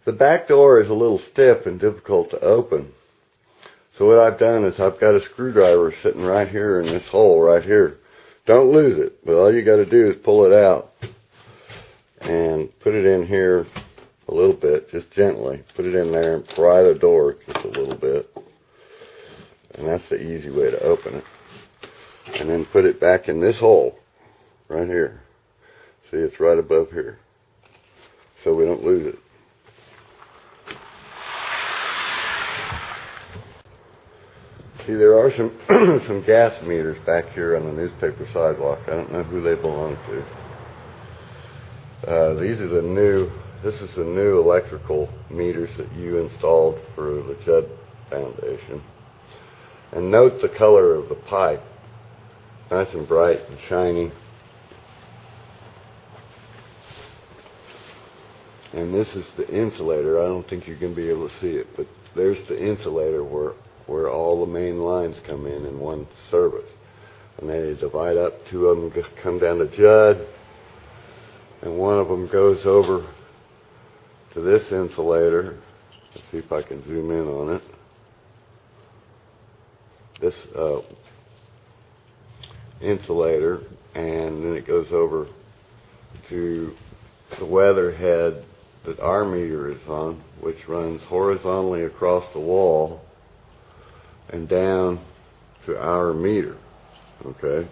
The back door is a little stiff and difficult to open. So what I've done is I've got a screwdriver sitting right here in this hole right here. Don't lose it, but all you got to do is pull it out and put it in here a little bit, just gently. Put it in there and pry the door just a little bit. And that's the easy way to open it. And then put it back in this hole right here. See, it's right above here, so we don't lose it. See, there are some some gas meters back here on the newspaper sidewalk. I don't know who they belong to. These are this is the new electrical meters that you installed for the Judd Foundation. And note the color of the pipe. It's nice and bright and shiny. And this is the insulator. I don't think you're going to be able to see it, but there's the insulator where all the main lines come in one service. And they divide up. Two of them come down to Judd, and one of them goes over to this insulator. Let's see if I can zoom in on it. This insulator, and then it goes over to the weatherhead that our meter is on, which runs horizontally across the wall and down to our meter. Okay.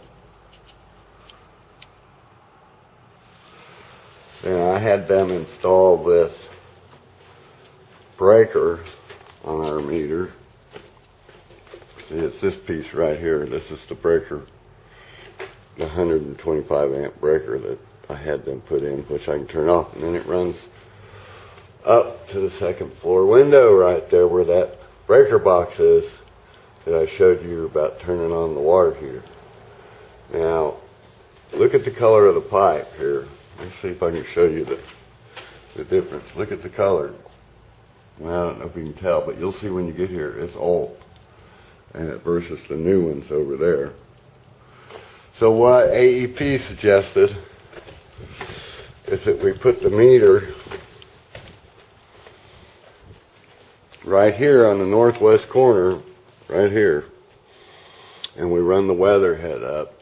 Now I had them install this breaker on our meter. See, it's this piece right here. This is the breaker, the 125 amp breaker that I had them put in, which I can turn off, and then it runs up to the second floor window right there where that breaker box is that I showed you about turning on the water heater. Now, look at the color of the pipe here. Let's see if I can show you the difference. Look at the color. Well, I don't know if you can tell, but you'll see when you get here, it's old versus the new ones over there. So what AEP suggested is that we put the meter right here on the northwest corner, right here, and we run the weatherhead up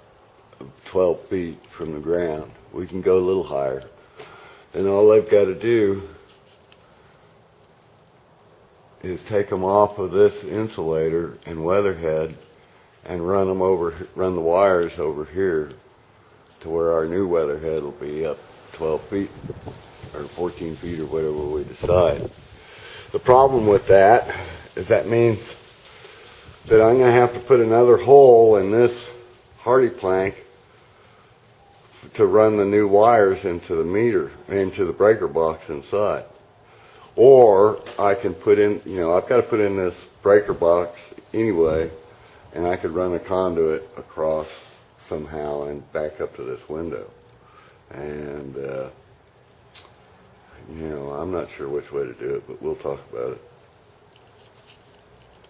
12 feet from the ground. We can go a little higher. And all they've got to do is take them off of this insulator and weatherhead and run the wires over here to where our new weatherhead will be up 12 feet or 14 feet or whatever we decide. The problem with that is that means that I'm going to have to put another hole in this hardy plank to run the new wires into the meter, into the breaker box inside. Or I can put in, I've got to put in this breaker box anyway, and I could run a conduit across somehow and back up to this window. And, I'm not sure which way to do it, but we'll talk about it.